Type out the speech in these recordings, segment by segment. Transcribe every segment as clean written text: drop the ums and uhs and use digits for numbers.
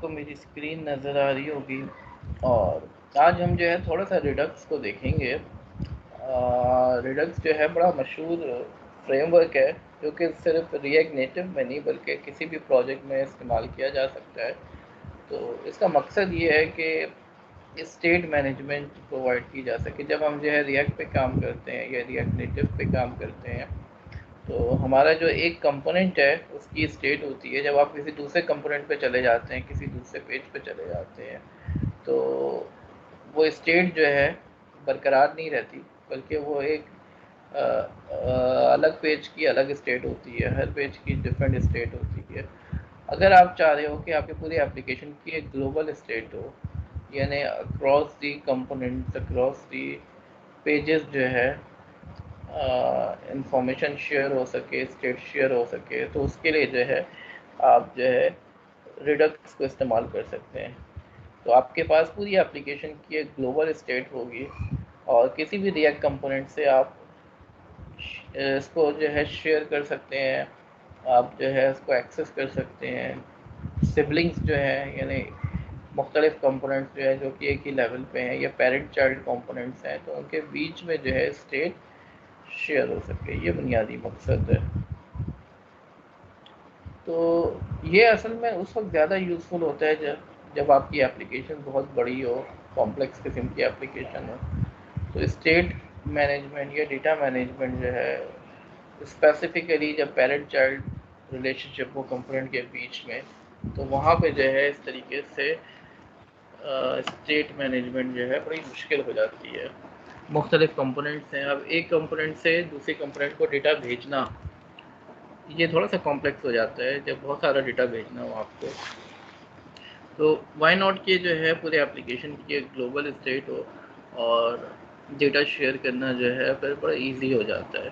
आपको मेरी स्क्रीन नज़र आ रही होगी। और आज हम जो है थोड़ा सा रिडक्स को देखेंगे। रिडक्स जो है बड़ा मशहूर फ्रेमवर्क है, जो कि सिर्फ रिएक्ट नेटिव में नहीं बल्कि किसी भी प्रोजेक्ट में इस्तेमाल किया जा सकता है। तो इसका मकसद ये है कि स्टेट मैनेजमेंट प्रोवाइड की जा सके। जब हम जो है रिएक्ट पे काम करते हैं या रिएक्ट नेटिव पे काम करते हैं, तो हमारा जो एक कंपोनेंट है उसकी स्टेट होती है। जब आप किसी दूसरे कंपोनेंट पे चले जाते हैं, किसी दूसरे पेज पे चले जाते हैं, तो वो स्टेट जो है बरकरार नहीं रहती, बल्कि वो एक अलग पेज की अलग स्टेट होती है। हर पेज की डिफरेंट स्टेट होती है। अगर आप चाह रहे हो कि आपकी पूरी एप्लीकेशन की एक ग्लोबल स्टेट हो, यानी across the components, across the pages जो है इंफॉर्मेशन शेयर हो सके, स्टेट शेयर हो सके, तो उसके लिए जो है आप जो है रिडक्स को इस्तेमाल कर सकते हैं। तो आपके पास पूरी एप्लीकेशन की एक ग्लोबल स्टेट होगी और किसी भी रिएक्ट कंपोनेंट से आप इसको जो है शेयर कर सकते हैं, आप जो है इसको एक्सेस कर सकते हैं। सिबलिंग्स जो है यानी मुख्तलिफ कंपोनेंट्स जो है जो कि एक ही लेवल पे हैं या पेरेंट चाइल्ड कंपोनेंट्स हैं, तो उनके बीच में जो है स्टेट शेयर हो सके, ये बुनियादी मकसद है। तो ये असल में उस वक्त ज़्यादा यूज़फुल होता है जब आपकी एप्लीकेशन बहुत बड़ी हो, कॉम्प्लेक्स किस्म की एप्लीकेशन हो। तो स्टेट मैनेजमेंट या डेटा मैनेजमेंट जो है स्पेसिफिकली जब पेरेंट चाइल्ड रिलेशनशिप हो कंपोनेंट के बीच में, तो वहाँ पे जो है इस तरीके से स्टेट मैनेजमेंट जो है बड़ी मुश्किल हो जाती है। मुख्तलिफ कंपोनेंट्स हैं, अब एक कंपोनेंट से दूसरे कंपोनेंट को डेटा भेजना ये थोड़ा सा कॉम्प्लेक्स हो जाता है जब बहुत सारा डेटा भेजना हो आपको। तो वाई नॉट कि जो है पूरे एप्लीकेशन की एक ग्लोबल स्टेट हो और डेटा शेयर करना जो है फिर बड़ा इजी हो जाता है।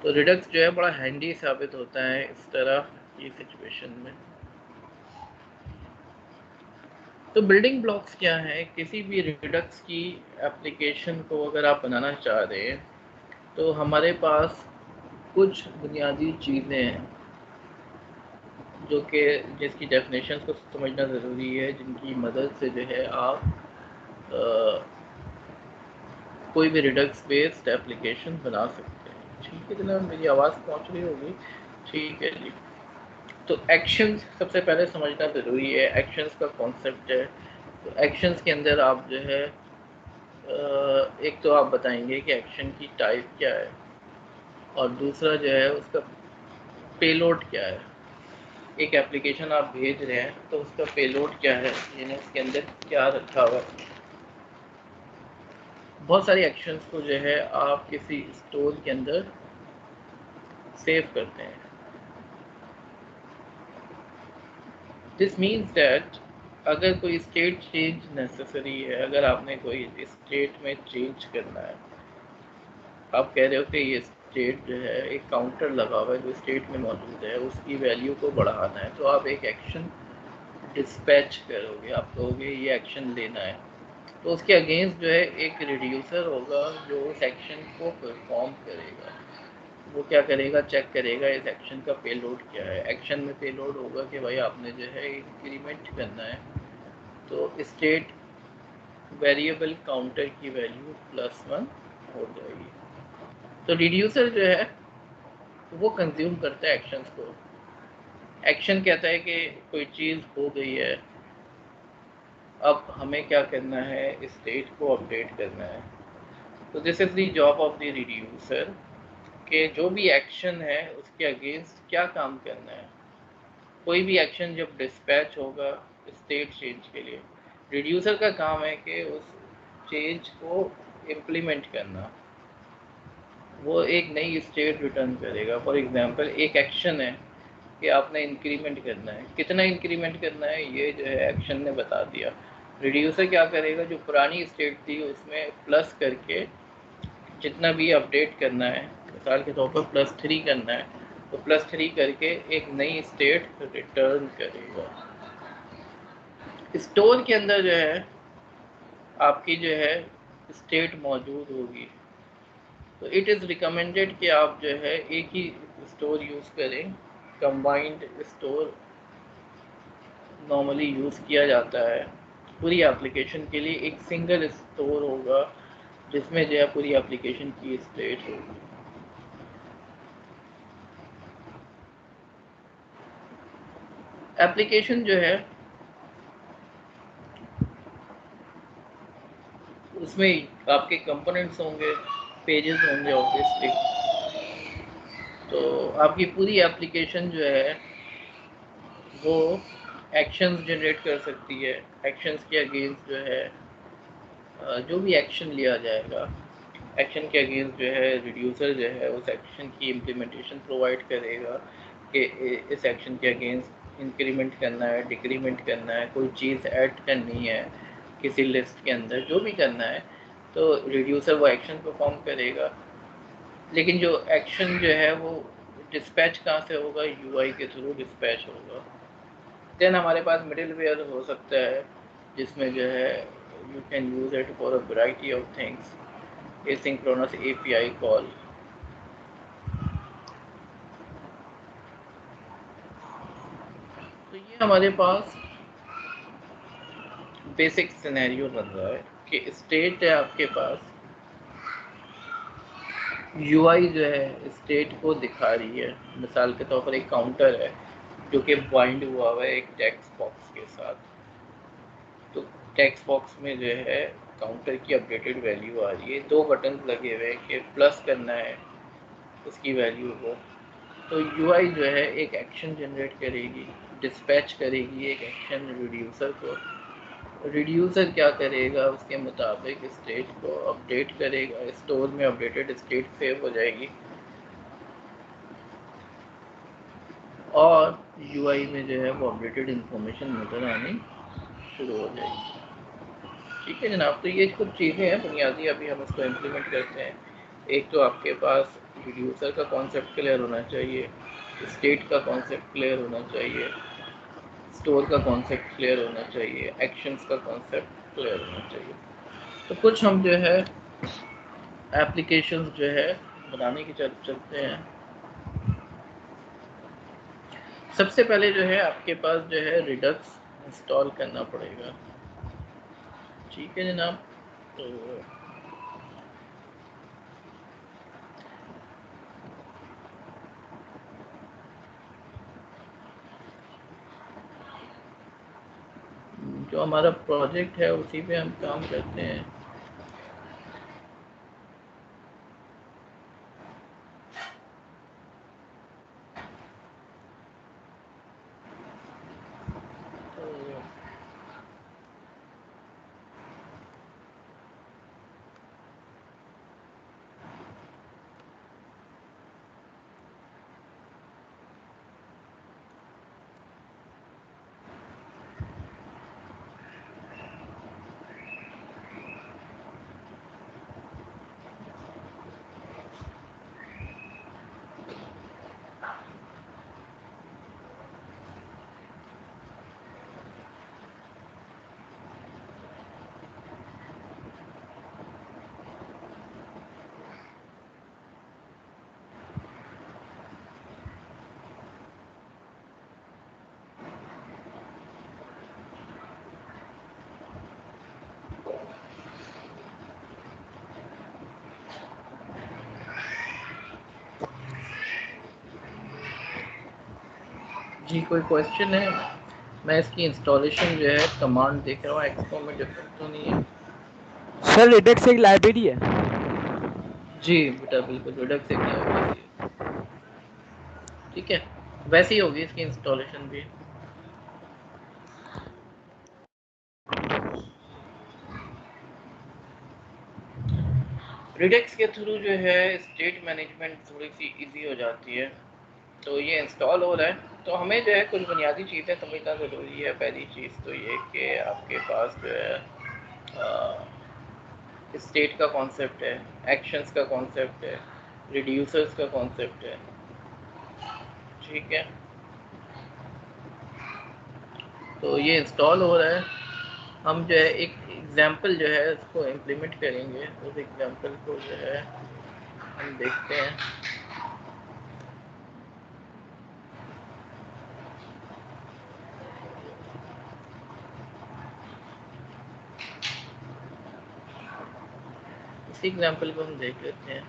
तो रिडक्स जो है बड़ा हैंडी साबित होता है इस तरह की सिचुएशन में। तो बिल्डिंग ब्लॉक्स क्या है किसी भी रिडक्स की एप्लीकेशन को अगर आप बनाना चाह रहे हैं, तो हमारे पास कुछ बुनियादी चीज़ें हैं जो कि जिसकी डेफिनेशन को समझना ज़रूरी है, जिनकी मदद से जो है आप कोई भी रिडक्स बेस्ड एप्लीकेशन बना सकते हैं। ठीक है जनाब, मेरी आवाज़ पहुंच रही होगी? ठीक है जी। तो एक्शंस सबसे पहले समझना ज़रूरी है। एक्शंस का कॉन्सेप्ट है। तो एक्शंस के अंदर आप जो है एक तो आप बताएंगे कि एक्शन की टाइप क्या है, और दूसरा जो है उसका पेलोड क्या है। एक एप्लीकेशन आप भेज रहे हैं तो उसका पेलोड क्या है, यानी उसके अंदर क्या रखा हुआ है। बहुत सारी एक्शंस को जो है आप किसी स्टोर के अंदर सेव करते हैं। दिस मीन्स दैट अगर कोई स्टेट चेंज नेसेसरी है, अगर आपने कोई स्टेट में चेंज करना है, आप कह रहे हो कि ये स्टेट जो है एक काउंटर लगा हुआ है जो स्टेट में मौजूद है, उसकी वैल्यू को बढ़ाना है, तो आप एक एक्शन डिस्पैच करोगे। आप कहोगे ये एक्शन लेना है, तो उसके अगेंस्ट जो है एक रिड्यूसर होगा जो उस एक्शन को परफॉर्म करेगा। वो क्या करेगा, चेक करेगा इस एक्शन का पेलोड क्या है। एक्शन में पेलोड होगा कि भाई आपने जो है इंक्रीमेंट करना है, तो स्टेट वेरिएबल काउंटर की वैल्यू +1 हो जाएगी। तो रिड्यूसर जो है वो कंज्यूम करता है एक्शंस को। एक्शन कहता है कि कोई चीज़ हो गई है, अब हमें क्या करना है, स्टेट को अपडेट करना है। तो this is the job of the reducer कि जो भी एक्शन है उसके अगेंस्ट क्या काम करना है। कोई भी एक्शन जब डिस्पैच होगा स्टेट चेंज के लिए, रिड्यूसर का काम है कि उस चेंज को इम्प्लीमेंट करना। वो एक नई स्टेट रिटर्न करेगा। फॉर एग्जांपल एक एक्शन है कि आपने इंक्रीमेंट करना है, कितना इंक्रीमेंट करना है ये जो है एक्शन ने बता दिया। रिड्यूसर क्या करेगा, जो पुरानी स्टेट थी उसमें प्लस करके जितना भी अपडेट करना है, मिसाल के तौर पर +3 करना है, तो +3 करके एक नई स्टेट रिटर्न करेगा। स्टोर के अंदर जो है आपकी जो है स्टेट मौजूद होगी। तो इट इज़ रिकमेंडेड कि आप जो है एक ही स्टोर यूज़ करें, कंबाइंड स्टोर नॉर्मली यूज़ किया जाता है पूरी एप्लीकेशन के लिए, एक सिंगल स्टोर होगा जिसमें जो है पूरी एप्लीकेशन की स्टेट होगी। एप्लीकेशन जो है उसमें आपके कंपोनेंट्स होंगे, पेजेस होंगे ऑब्वियसली। तो आपकी पूरी एप्लीकेशन जो है वो एक्शंस जनरेट कर सकती है। एक्शंस के अगेंस्ट जो है जो भी एक्शन लिया जाएगा, एक्शन के अगेंस्ट जो है रिड्यूसर जो है उस एक्शन की इम्प्लीमेंटेशन प्रोवाइड करेगा कि इस एक्शन के अगेंस्ट इंक्रीमेंट करना है, डिक्रीमेंट करना है, कोई चीज़ ऐड करनी है किसी लिस्ट के अंदर, जो भी करना है तो रिड्यूसर वो एक्शन परफॉर्म करेगा। लेकिन जो एक्शन जो है वो डिस्पैच कहाँ से होगा, यूआई के थ्रू डिस्पैच होगा। देन हमारे पास मिडिल वेयर हो सकता है जिसमें जो है you can use it for a variety of things, asynchronous API call. तो ये हमारे पास बेसिक सिनेरियो बन रहा है कि स्टेट है आपके पास, यूआई जो है स्टेट को दिखा रही है। मिसाल के तौर पर एक काउंटर है जो कि बाइंड हुआ है एक टेक्स्ट बॉक्स के साथ। तो टेक्स्ट बॉक्स में जो है काउंटर की अपडेटेड वैल्यू आ रही है, दो बटन लगे हुए हैं कि प्लस करना है उसकी वैल्यू को। तो यूआई जो है एक एक्शन जनरेट करेगी, डिस्पैच करेगी एक एक्शन रिड्यूसर को। रिड्यूसर क्या करेगा, उसके मुताबिक स्टेट को अपडेट करेगा, स्टोर में अपडेटेड स्टेट सेव हो जाएगी और यूआई में जो है वो अपडेटेड इंफॉर्मेशन नज़र आनी शुरू हो जाएगी। ठीक है जनाब, तो ये कुछ चीज़ें हैं बुनियादी, अभी हम इसको इम्प्लीमेंट करते हैं। एक तो आपके पास रिड्यूसर का कॉन्सेप्ट क्लियर होना चाहिए, स्टेट का कॉन्सेप्ट क्लियर होना चाहिए, स्टोर का कॉन्सेप्ट क्लियर होना चाहिए, एक्शंस का कॉन्सेप्ट क्लियर होना चाहिए। तो कुछ हम जो है एप्लीकेशंस जो है बनाने की चलते हैं। सबसे पहले जो है आपके पास जो है रिडक्स इंस्टॉल करना पड़ेगा। ठीक है जनाब, तो जो हमारा प्रोजेक्ट है उसी पे हम काम करते हैं। तो जी कोई क्वेश्चन है? मैं इसकी इंस्टॉलेशन जो है कमांड देख रहा हूँ, एक्सपो में डिफरेंट तो नहीं है? सर रिडक्स एक लाइब्रेरी है। जी बेटा बिल्कुल, रिडक्स एक लाइब्रेरी है। ठीक है, वैसे ही होगी इसकी इंस्टॉलेशन भी। रिडक्स के थ्रू जो है स्टेट मैनेजमेंट थोड़ी सी इजी हो जाती है। तो ये इंस्टॉल हो रहा है, तो हमें जो है कुछ बुनियादी चीज़ें समझना ज़रूरी है। पहली चीज़ तो ये कि आपके पास जो है स्टेट का कॉन्सेप्ट है, एक्शंस का कॉन्सेप्ट है, रिड्यूसर्स का कॉन्सेप्ट है। ठीक है, तो ये इंस्टॉल हो रहा है। हम जो है एक एग्जांपल जो है इसको इम्प्लीमेंट करेंगे, उस एग्जांपल को जो है हम देखते हैं। इसी एग्जांपल को हम देख लेते हैं।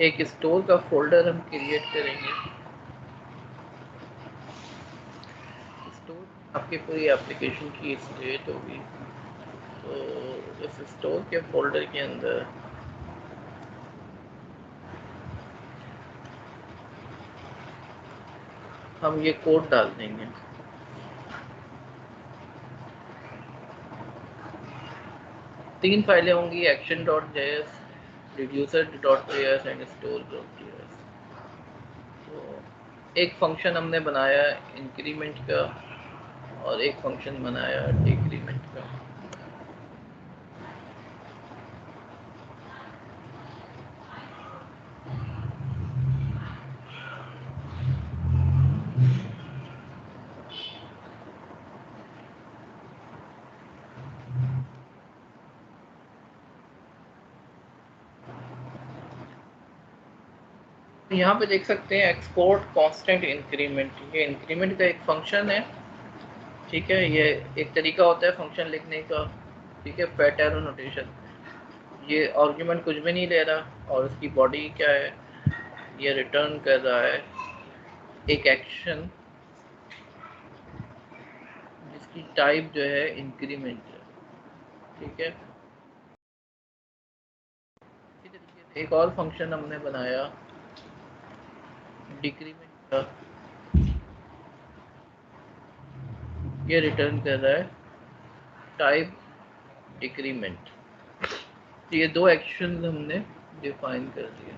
एक स्टोर का फोल्डर हम क्रिएट करेंगे। स्टोर आपकी पूरी एप्लीकेशन की स्टेट होगी, तो इस स्टोर के फोल्डर के अंदर हम ये कोड डाल देंगे। तीन फाइलें होंगी, action.js, reducer.js एंड store.js। तो एक फंक्शन हमने बनाया इंक्रीमेंट का और एक फंक्शन बनाया डिक्रीमेंट का। यहाँ पे देख सकते हैं एक्सपोर्ट कांस्टेंट इंक्रीमेंट, ये इंक्रीमेंट का एक फंक्शन है। ठीक है, ये एक तरीका होता है फंक्शन लिखने का। ठीक है, फैट एरो नोटेशन। ये आर्गुमेंट कुछ भी नहीं ले रहा और इसकी बॉडी क्या है, ये रिटर्न कर रहा है एक एक्शन जिसकी टाइप जो है इंक्रीमेंट है। ठीक है, इसी तरीके से एक और फंक्शन हमने बनाया डिक्रीमेंट का, ये रिटर्न कर रहा है टाइप डिक्रीमेंट। ये दो एक्शन हमने डिफाइन कर दिए।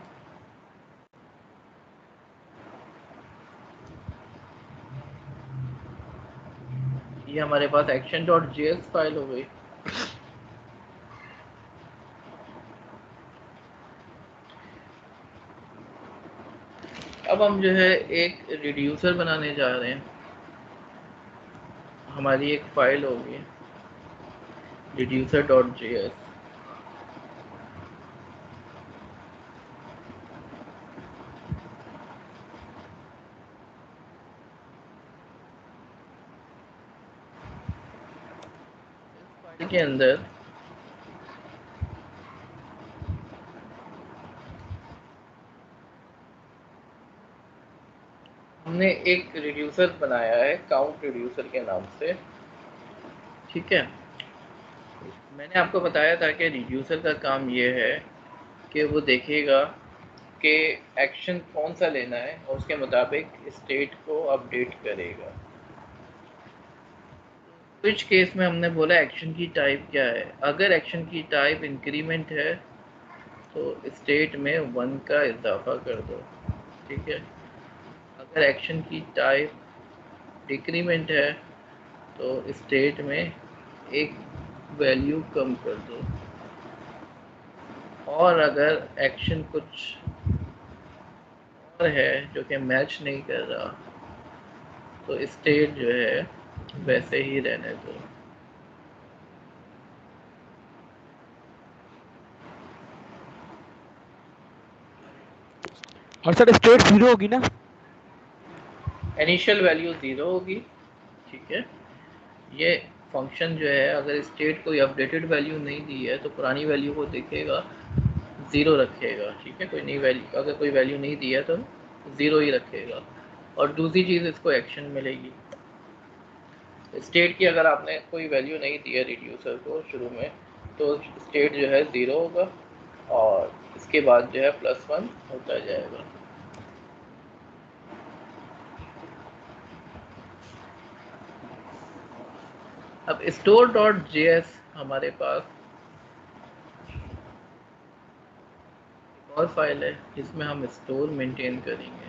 ये हमारे पास action.js फाइल हो गई। अब हम जो है एक रिड्यूसर बनाने जा रहे हैं। हमारी एक फाइल होगी reducer.js। फाइल के अंदर हमने एक रिड्यूसर बनाया है काउंट रिड्यूसर के नाम से। ठीक है, मैंने आपको बताया था कि रिड्यूसर का काम ये है कि वो देखेगा कि एक्शन कौन सा लेना है और उसके मुताबिक स्टेट को अपडेट करेगा। स्विच केस में हमने बोला एक्शन की टाइप क्या है। अगर एक्शन की टाइप इंक्रीमेंट है तो स्टेट में 1 का इजाफा कर दो। ठीक है, अगर एक्शन की टाइप डिक्रीमेंट है तो स्टेट में एक वैल्यू कम कर दो, और अगर एक्शन कुछ और है जो कि मैच नहीं कर रहा तो स्टेट जो है वैसे ही रहने दो। और सर स्टेट 0 होगी ना? इनिशियल वैल्यू 0 होगी। ठीक है, ये फंक्शन जो है अगर स्टेट कोई अपडेटेड वैल्यू नहीं दी है तो पुरानी वैल्यू को देखेगा, 0 रखेगा। ठीक है, कोई नई वैल्यू अगर कोई वैल्यू नहीं दी है तो 0 ही रखेगा। और दूसरी चीज़ इसको एक्शन मिलेगी। स्टेट की अगर आपने कोई वैल्यू नहीं दी है रिड्यूसर को शुरू में तो स्टेट जो है 0 होगा और इसके बाद जो है +1 होता जाएगा। अब store.js हमारे पास एक और फाइल है जिसमें हम स्टोर मेंटेन करेंगे।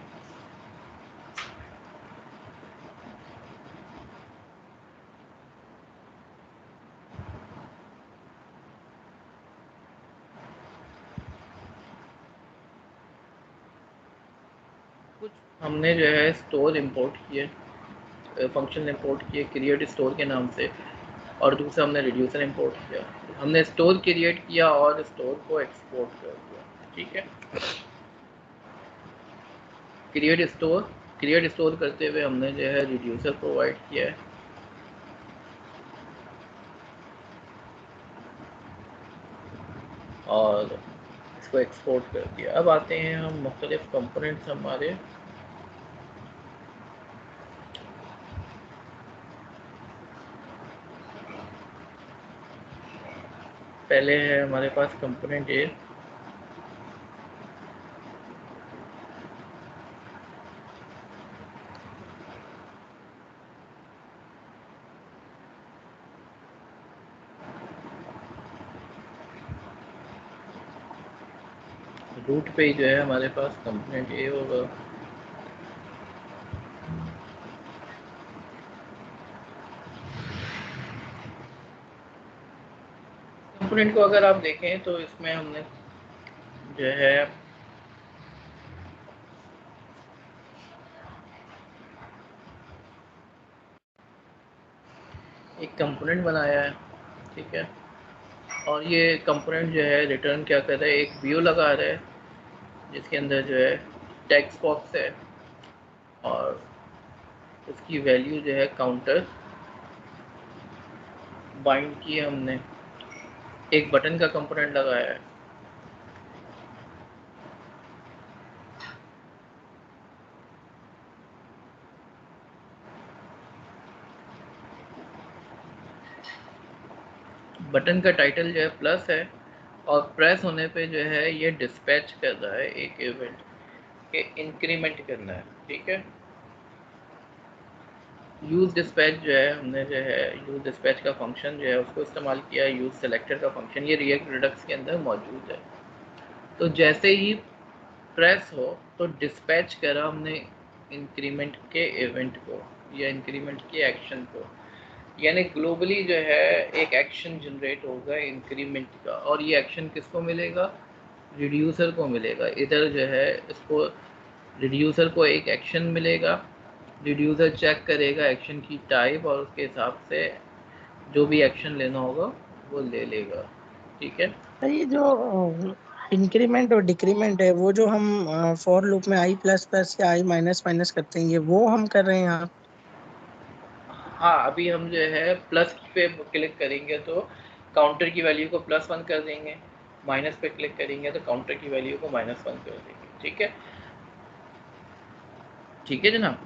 कुछ हमने जो है स्टोर इंपोर्ट किए, फंक्शन इंपोर्ट किए क्रिएट स्टोर के नाम से। और दूसरा हमने रिड्यूसर इंपोर्ट किया, हमने स्टोर क्रिएट किया और स्टोर को एक्सपोर्ट कर दिया। ठीक है, क्रिएट स्टोर करते हुए हमने जो है रिड्यूसर प्रोवाइड किया है, और इसको एक्सपोर्ट कर दिया। अब आते हैं हम मुख्तलिफ कंपोनेंट्स हमारे, पहले है हमारे पास कंपोनेंट ए। रूट पे ही जो है हमारे पास कंपोनेंट ए होगा। कंपोनेंट को अगर आप देखें तो इसमें हमने जो है एक कंपोनेंट बनाया है। ठीक है, और ये कंपोनेंट जो है रिटर्न क्या कर रहा है, एक व्यू लगा रहा है जिसके अंदर जो है टेक्स्ट बॉक्स है, और उसकी वैल्यू जो है काउंटर बाइंड की है हमने, एक बटन का कंपोनेंट लगाया है। बटन का टाइटल जो है प्लस है, और प्रेस होने पे जो है ये डिस्पैच कर रहा है एक इवेंट के इंक्रीमेंट करना है। ठीक है, यूज़ डिस्पैच जो है हमने जो है यूज़ डिस्पैच का फंक्शन जो है उसको इस्तेमाल किया, यूज़ सेलेक्टर का फंक्शन, ये रिएक्ट रिडक्स के अंदर मौजूद है। तो जैसे ही प्रेस हो तो डिस्पैच करा हमने इंक्रीमेंट के इवेंट को या इंक्रीमेंट के एक्शन को, यानी ग्लोबली जो है एक एक्शन जनरेट होगा इंक्रीमेंट का, और ये एक्शन किसको मिलेगा, रिड्यूसर को मिलेगा। इधर जो है इसको रिड्यूसर को एक एक्शन मिलेगा, रिड्यूसर चेक करेगा एक्शन की टाइप और उसके हिसाब से जो भी एक्शन लेना होगा वो ले लेगा। ठीक है, तो ये जो इंक्रीमेंट और डिक्रीमेंट है वो जो हम फॉर लूप में आई प्लस प्लस या आई माइनस माइनस करते हैं, ये वो हम कर रहे हैं यहाँ। हाँ अभी हम जो है प्लस पे क्लिक करेंगे तो काउंटर की वैल्यू को +1 कर देंगे, माइनस पे क्लिक करेंगे तो काउंटर की वैल्यू को -1 कर देंगे। ठीक है, ठीक है जनाब।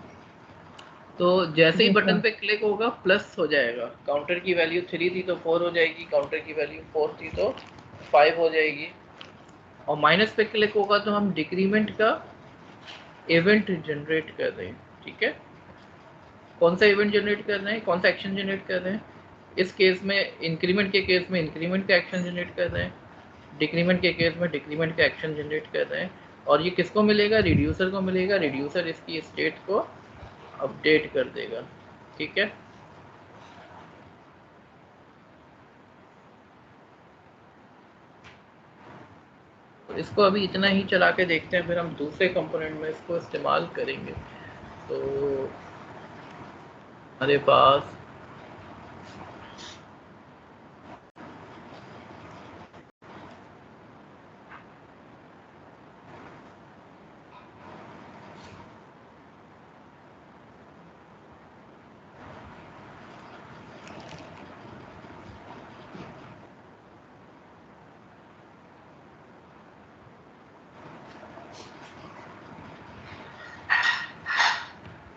तो जैसे ही जी बटन सर। पे क्लिक होगा प्लस हो जाएगा, काउंटर की वैल्यू 3 थी तो 4 हो जाएगी, काउंटर की वैल्यू 4 थी तो 5 हो जाएगी, और माइनस पे क्लिक होगा तो हम डिक्रीमेंट का इवेंट जनरेट कर रहे हैं। ठीक है, कौन सा इवेंट जनरेट कर रहे हैं, कौन सा एक्शन जनरेट कर रहे हैं, इस केस में इंक्रीमेंट के केस में इंक्रीमेंट का एक्शन जनरेट कर रहे हैं, डिक्रीमेंट के केस में डिक्रीमेंट का एक्शन जनरेट कर रहे हैं, और ये किसको मिलेगा, रिड्यूसर को मिलेगा, रिड्यूसर इसकी स्टेट को अपडेट कर देगा। ठीक है, तो इसको अभी इतना ही चला के देखते हैं, फिर हम दूसरे कंपोनेंट में इसको इस्तेमाल करेंगे। तो हमारे पास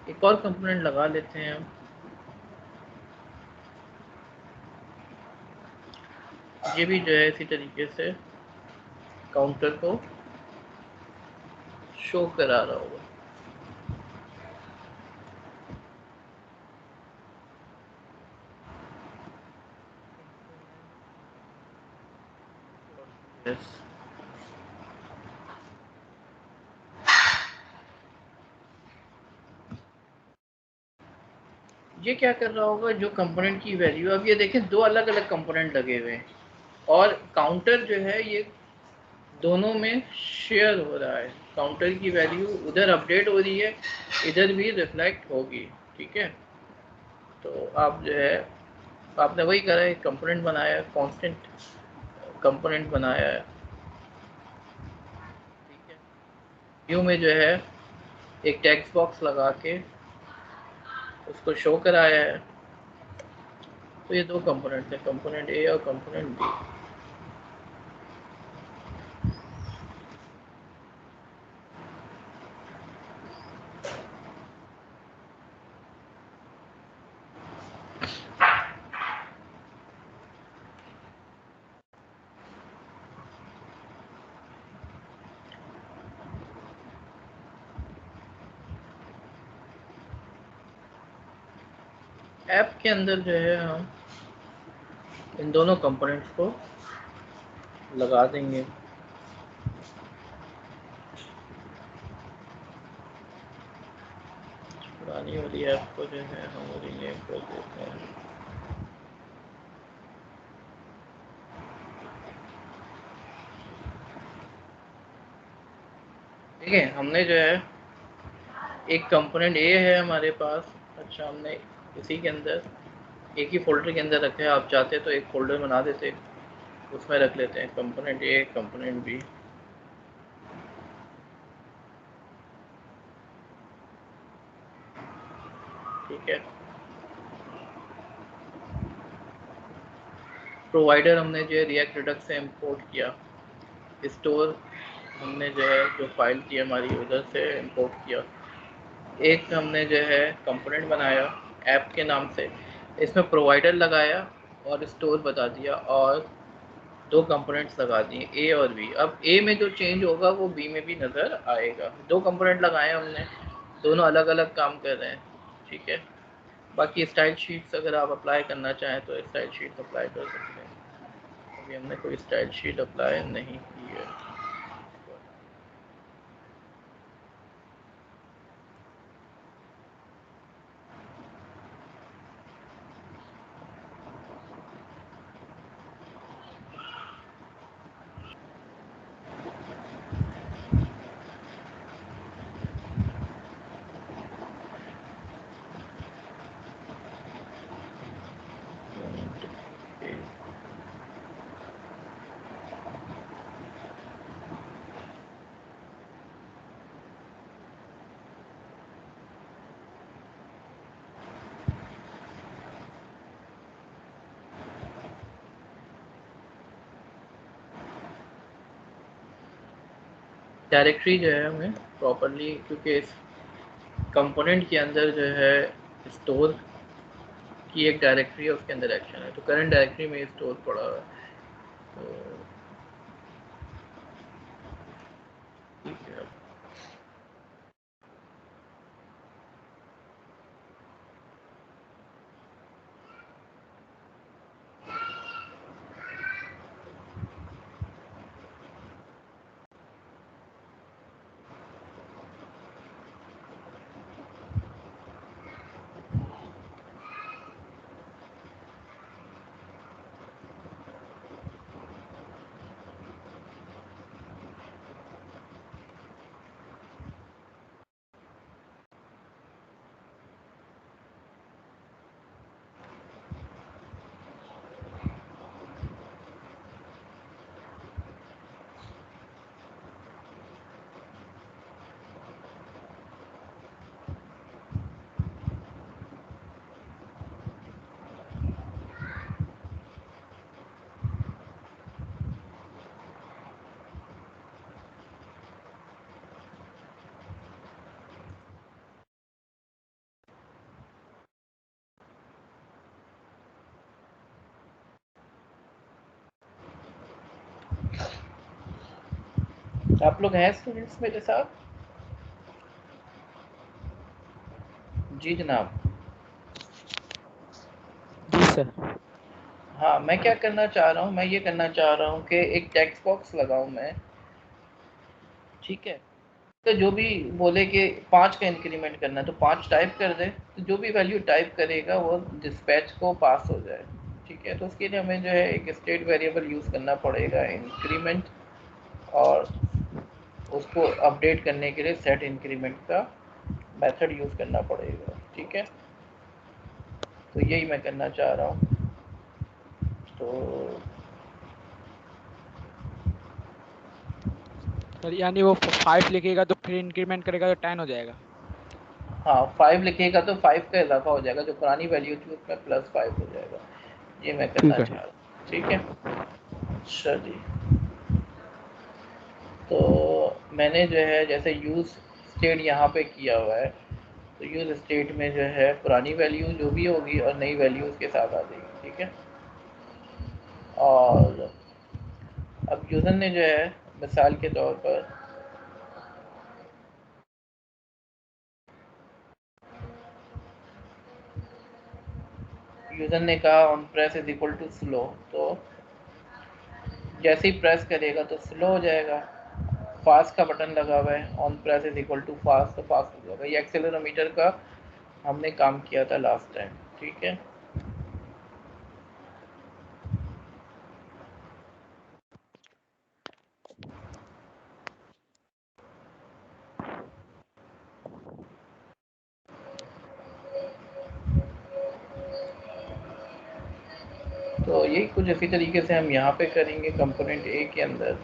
एक और कंपोनेंट लगा लेते हैं हम, ये भी जो है इसी तरीके से काउंटर को शो करा रहा होगा। यस, ये क्या कर रहा होगा, जो कंपोनेंट की वैल्यू, अब ये देखें दो अलग अलग कंपोनेंट लगे हुए हैं, और काउंटर जो है ये दोनों में शेयर हो रहा है, काउंटर की वैल्यू उधर अपडेट हो रही है, इधर भी रिफ्लेक्ट होगी। ठीक है, तो आप जो है आपने वही करा है, कंपोनेंट बनाया है, कांस्टेंट कंपोनेंट बनाया है, ठीक है। न्यू में जो है एक टेक्स्ट बॉक्स लगा के उसको शो कराया है। तो ये दो कंपोनेंट है, कंपोनेंट ए और कंपोनेंट बी। ऐप के अंदर जो है हम इन दोनों कंपोनेंट्स को लगा देंगे। पुरानी वाली ऐप को जो है हम रीनेम कर देते हैं। ठीक है, हमने जो है एक कंपोनेंट ए है हमारे पास। अच्छा, हमने इसी के अंदर एक ही फोल्डर के अंदर रखे हैं। आप चाहते तो एक फोल्डर बना देते, उसमें रख लेते हैं कंपोनेंट ए कंपोनेंट बी। ठीक है, प्रोवाइडर हमने जो है रिएक्ट रिडक्स से इंपोर्ट किया। स्टोर हमने जो है जो फाइल थी हमारी उधर से इंपोर्ट किया। एक हमने जो है कंपोनेंट बनाया ऐप के नाम से, इसमें प्रोवाइडर लगाया और स्टोर बता दिया, और दो कंपोनेंट्स लगा दिए ए और बी। अब ए में जो चेंज होगा वो बी में भी नज़र आएगा। दो कंपोनेंट लगाए हमने, दोनों अलग अलग काम कर रहे हैं। ठीक है, बाकी स्टाइल शीट्स अगर आप अप्लाई करना चाहें तो स्टाइल शीट्स अप्लाई कर सकते हैं। अभी हमने कोई स्टाइल शीट अप्लाई नहीं की है। डायरेक्टरी जो है हमें प्रॉपरली, क्योंकि इस कंपोनेंट के अंदर जो है स्टोर की एक डायरेक्टरी है, उसके अंदर एक्शन है, तो करंट डायरेक्टरी में स्टोर पड़ा हुआ है। तो ठीक है, आप लोग हैं स्टूडेंट्स मेरे साथ? जी जनाब। जी सर। हाँ, मैं क्या करना चाह रहा हूँ, मैं ये करना चाह रहा हूँ कि एक टेक्स्ट बॉक्स लगाऊँ मैं। ठीक है, तो जो भी बोले कि 5 का इंक्रीमेंट करना है तो 5 टाइप कर दे, तो जो भी वैल्यू टाइप करेगा वो डिस्पैच को पास हो जाए। ठीक है, तो उसके लिए हमें जो है एक स्टेट वेरिएबल यूज़ करना पड़ेगा इंक्रीमेंट, और उसको अपडेट करने के लिए सेट इंक्रीमेंट का मेथड यूज़ करना पड़ेगा। ठीक है, तो यही मैं करना चाह रहा हूँ। तो सर यानी वो 5 लिखेगा तो फिर इंक्रीमेंट करेगा तो 10 हो जाएगा। हाँ 5 लिखेगा तो 5 का इजाफा हो जाएगा, जो पुरानी वैल्यू थी उसमें +5 हो जाएगा। ये मैं करना ठीक चाह है। रहा हूँ, ठीक है। चलिए, तो मैंने जो है जैसे यूज़ स्टेट यहाँ पे किया हुआ है, तो यूज़ स्टेट में जो है पुरानी वैल्यू जो भी होगी और नई वैल्यू उसके साथ आ जाएगी, ठीक है। और अब यूज़र ने जो है मिसाल के तौर पर यूज़र ने कहा on press is equal to slow, तो जैसे ही प्रेस करेगा तो स्लो हो जाएगा। फास्ट का बटन लगा हुआ है, on press is equal to fast, तो फास्ट हो जाएगा। ये एक्सेलेरोमीटर का हमने काम किया था लास्ट टाइम, ठीक है। तो यही कुछ इसी तरीके से हम यहाँ पे करेंगे कंपोनेंट ए के अंदर।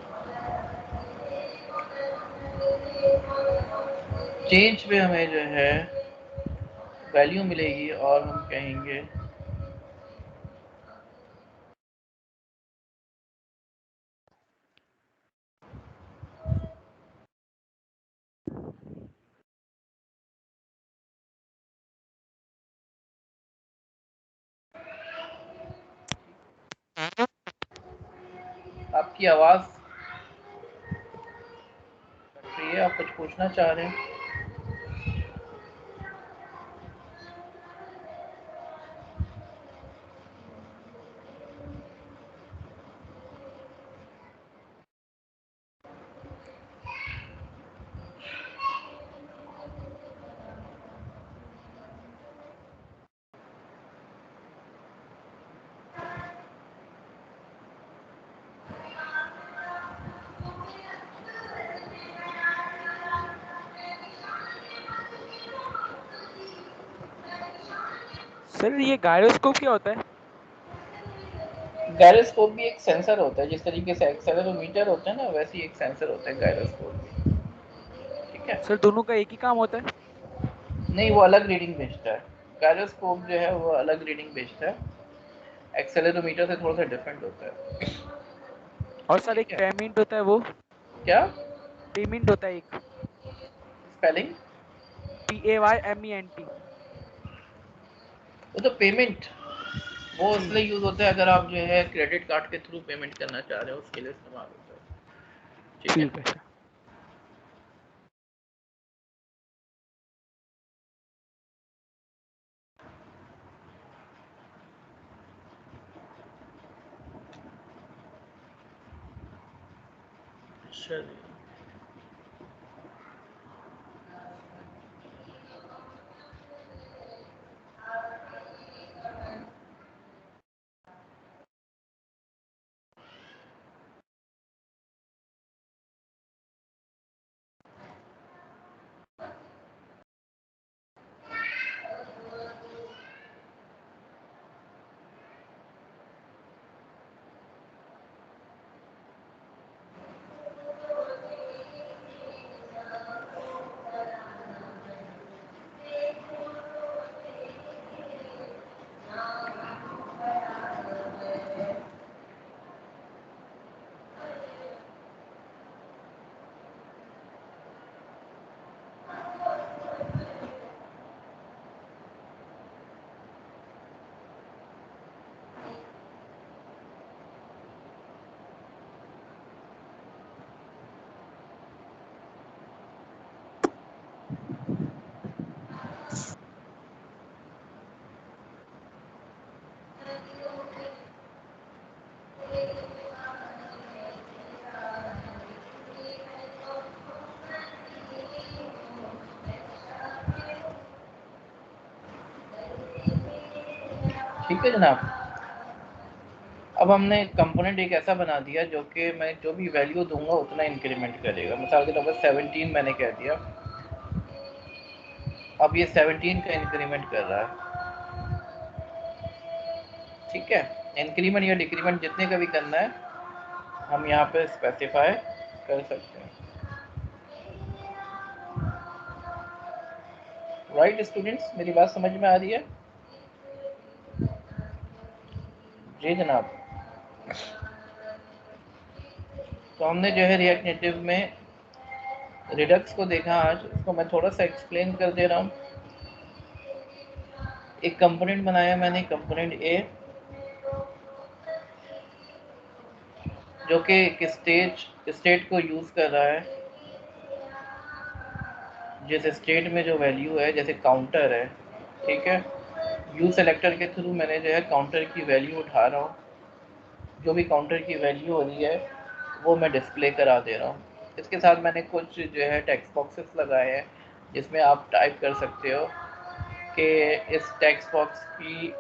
चेंज पे हमें जो है वैल्यू मिलेगी और हम कहेंगे आपकी आवाज़ कट रही है, आप कुछ पूछना चाह रहे हैं? सर ये गायरोस्कोप क्या होता है? गायरोस्कोप भी एक सेंसर होता है, जिस तरीके से एक्सेलेरोमीटर होता है ना, वैसे ही एक सेंसर होता है गायरोस्कोप भी, ठीक है। सर दोनों का एक ही काम होता है? नहीं, वो अलग रीडिंग भेजता है। गायरोस्कोप जो है वो अलग रीडिंग भेजता है, एक्सेलेरोमीटर से थोड़ा सा डिफरेंट होता है, और सर एक ठीक है। पेमेंट होता है, वो क्या पेमेंट होता है एक, स्पेलिंग? PAYMENT। वो तो पेमेंट, वो जी इसलिए यूज़ होता है अगर आप जो है क्रेडिट कार्ड के थ्रू पेमेंट करना चाह रहे हो, उसके लिए इस्तेमाल होता है, ठीक है। ठीक है सर। चलिए, ठीक है जनाब। अब हमने कंपोनेंट एक ऐसा बना दिया जो कि मैं जो भी वैल्यू दूंगा उतना इंक्रीमेंट करेगा। मिसाल के तौर पर 17 मैंने कह दिया, अब ये 17 का इंक्रीमेंट कर रहा है, ठीक है। इंक्रीमेंट या डिक्रीमेंट जितने का भी करना है हम यहाँ पे स्पेसिफाई कर सकते हैं। राइट स्टूडेंट्स, मेरी बात समझ में आ रही है? जी जनाब। तो हमने जो है रिएक्ट नेटिव में रिडक्स को देखा आज, उसको मैं थोड़ा सा एक्सप्लेन कर दे रहा हूँ। एक कंपोनेंट बनाया मैंने, कंपोनेंट ए, जो कि एक स्टेट को यूज़ कर रहा है। जिस स्टेट में जो वैल्यू है, जैसे काउंटर है, ठीक है, यू सेलेक्टर के थ्रू मैंने जो है काउंटर की वैल्यू उठा रहा हूँ। जो भी काउंटर की वैल्यू हो रही है वो मैं डिस्प्ले करा दे रहा हूँ। इसके साथ मैंने कुछ जो है टेक्स्ट बॉक्सेस लगाए हैं जिसमें आप टाइप कर सकते हो कि इस टेक्स्ट बॉक्स की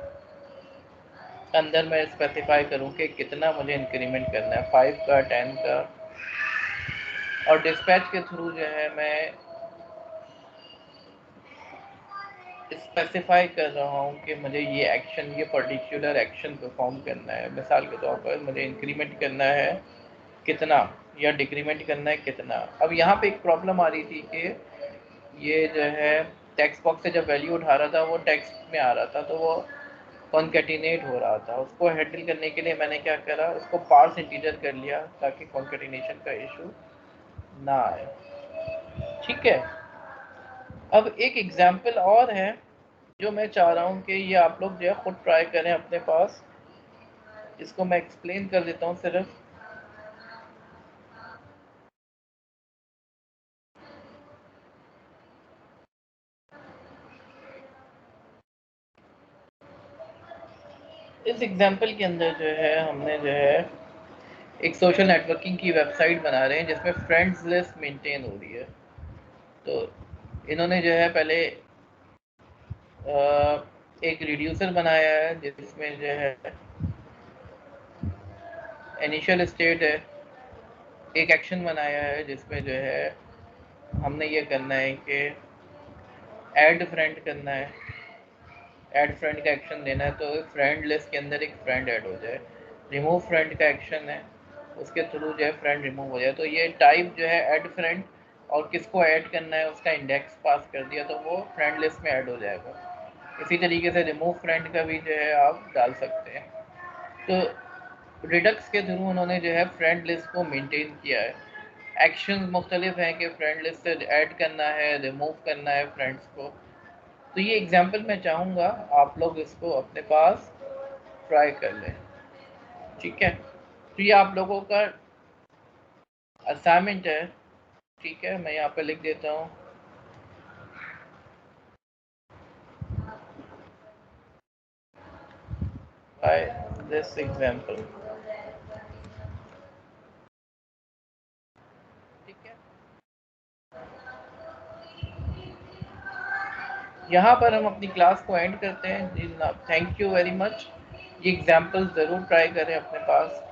अंदर मैं स्पेसिफाई करूँ कि कितना मुझे इंक्रीमेंट करना है, 5 का, 10 का। और डिस्पैच के थ्रू जो है मैं स्पेसिफाई कर रहा हूँ कि मुझे ये एक्शन, ये पर्टिकुलर एक्शन परफॉर्म करना है। मिसाल के तौर पर मुझे इंक्रीमेंट करना है कितना या डिक्रीमेंट करना है कितना। अब यहाँ पे एक प्रॉब्लम आ रही थी कि ये जो है टेक्स्ट बॉक्स से जब वैल्यू उठा रहा था वो टेक्स्ट में आ रहा था, तो वो कॉन्केटिनेट हो रहा था। उसको हैंडल करने के लिए मैंने क्या करा, उसको पार्स इंटीजर कर लिया ताकि कॉन्केटिनेशन का इशू ना आए। ठीक है, अब एक एग्जाम्पल और है जो मैं चाह रहा हूँ कि ये आप लोग जो है खुद ट्राई करें अपने पास। इसको मैं एक्सप्लेन कर देता हूँ सिर्फ। इस एग्जाम्पल के अंदर जो है हमने जो है एक सोशल नेटवर्किंग की वेबसाइट बना रहे हैं जिसमें फ्रेंड्स लिस्ट मेंटेन हो रही है। तो इन्होंने जो है पहले एक रिड्यूसर बनाया है जिसमें जो है इनिशियल स्टेट है। एक एक्शन बनाया है जिसमें जो है हमने ये करना है कि ऐड फ्रेंड करना है, ऐड फ्रेंड का एक्शन देना है, तो फ्रेंड लिस्ट के अंदर एक फ्रेंड ऐड हो जाए। रिमूव फ्रेंड का एक्शन है, उसके थ्रू जो है फ्रेंड रिमूव हो जाए। तो ये टाइप जो है ऐड फ्रेंड, और किसको ऐड करना है उसका इंडेक्स पास कर दिया तो वो फ्रेंड लिस्ट में ऐड हो जाएगा। इसी तरीके से रिमूव फ्रेंड का भी जो है आप डाल सकते हैं। तो रिडक्स के थ्रू उन्होंने जो है फ्रेंड लिस्ट को मेंटेन किया है। एक्शन मुख्तलिफ हैं कि फ्रेंड लिस्ट से ऐड करना है, रिमूव करना है फ्रेंड्स को। तो ये एग्जांपल मैं चाहूँगा आप लोग इसको अपने पास ट्राई कर लें। ठीक है, तो ये आप लोगों का असाइनमेंट है। ठीक है, मैं यहाँ पे लिख देता हूँ बाय दिस एग्जांपल। ठीक है, यहाँ पर हम अपनी क्लास को एंड करते हैं। जी जनाब, थैंक यू वेरी मच। ये एग्जांपल ज़रूर ट्राई करें अपने पास।